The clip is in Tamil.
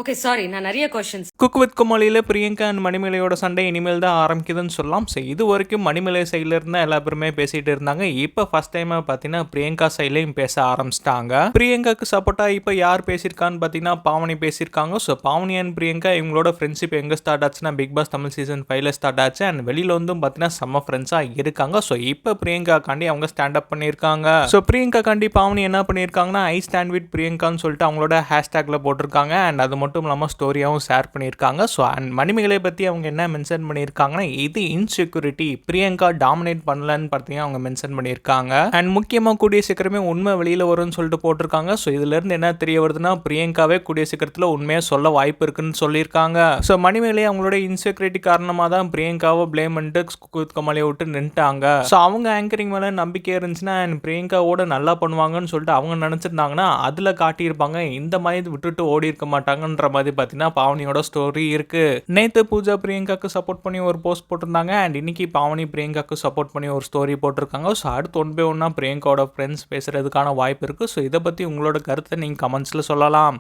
ஓகே. சாரி. நான் நெறைய கொஸ்டின்ஸ். குக் வித் கோமாளியில் பிரியங்கா அண்ட் மணிமேலையோட சண்டை இனிமேல் தான் ஆரம்பிக்குதுன்னு சொல்லலாம். ஸோ இது வரைக்கும் மணிமேலை சைடில் இருந்தால் எல்லா பேருமே பேசிகிட்டு இருந்தாங்க. இப்போ ஃபர்ஸ்ட் டைமாக பார்த்தீங்கன்னா பிரியங்கா சைட்லையும் பேச ஆரம்பிச்சிட்டாங்க. பிரியங்காக்கு சப்போர்ட்டாக இப்போ யார் பேசியிருக்கான்னு பார்த்தீங்கன்னா பாவனி பேசியிருக்காங்க. ஸோ பாவனி அண்ட் பிரியங்கா இவங்களோட ஃப்ரெண்ட்ஷிப் எங்கே ஸ்டார்ட் ஆச்சுன்னா பிக் பாஸ் தமிழ் சீசன் 5ல் ஸ்டார்ட் ஆச்சு. அண்ட் வெளியில் வந்தும் பார்த்தீங்கன்னா செம்ம ஃப்ரெண்ட்ஸாக இருக்காங்க. ஸோ இப்போ பிரியங்கா காண்டி அவங்க ஸ்டாண்ட் அப் பண்ணியிருக்காங்க. ஸோ பிரியங்கா காண்டி பாவனி என்ன பண்ணியிருக்காங்கன்னா ஐ ஸ்டாண்ட் வித் பிரியங்கான்னு சொல்லிட்டு அவங்களோட ஹேஷ்டேக்கில் போட்டிருக்காங்க. அண்ட் அது மட்டும் இல்லாமல் ஸ்டோரியாகவும் ஷேர் பண்ணியிருக்காங்க. ஸோ அண்ட் மணிமேகலை பற்றி அவங்க என்ன மென்ஷன் பண்ணியிருக்காங்கன்னா இது இன்செக்யூரிட்டி, பிரியங்கா டாமினேட் பண்ணலன்னு பார்த்தீங்கன்னா அவங்க மென்ஷன் பண்ணியிருக்காங்க. அண்ட் முக்கியமாக கூடிய சீக்கிரமே உண்மை வெளியில் வரும்னு சொல்லிட்டு போட்டிருக்காங்க. ஸோ இதுலேருந்து என்ன தெரிய வருதுன்னா பிரியங்காவே கூடிய சீக்கிரத்தில் உண்மையாக சொல்ல வாய்ப்பு இருக்குன்னு சொல்லியிருக்காங்க. ஸோ மணிமேகலை அவங்களோட இன்செக்யூரிட்டி காரணமாக தான் பிரியங்காவை ப்ளேம் பண்ணிட்டு குக் வித் கோமாளியை விட்டு நின்ட்டாங்க. ஸோ அவங்க ஆங்கரிங் மேலே நம்பிக்கை இருந்துச்சுன்னா அண்ட் பிரியங்காவோட நல்லா பண்ணுவாங்கன்னு சொல்லிட்டு அவங்க நினச்சிருந்தாங்கன்னா அதில் காட்டியிருப்பாங்க. இந்த மாதிரி விட்டுட்டு ஓடி இருக்க மாட்டாங்கன்ற மாதிரி பார்த்தீங்கன்னா பாவனியோட ஸ்டோரி இருக்கு. நேத்து பூஜா பிரியங்காக்கு சப்போர்ட் பண்ணி ஒரு போஸ்ட் போட்டிருந்தாங்க. அண்ட் இன்னைக்கு பாவனி பிரியங்காக்கு சப்போர்ட் பண்ணி ஒரு ஸ்டோரி போட்டிருக்காங்க. ஸோ அடுத்து ஒன் பை ஒன்னா பிரியங்காவோட ஃப்ரெண்ட்ஸ் பேசுறதுக்கான வாய்ப்பு இருக்கு. ஸோ இதை பத்தி உங்களோட கருத்தை நீங்க கமெண்ட்ஸ்ல சொல்லலாம்.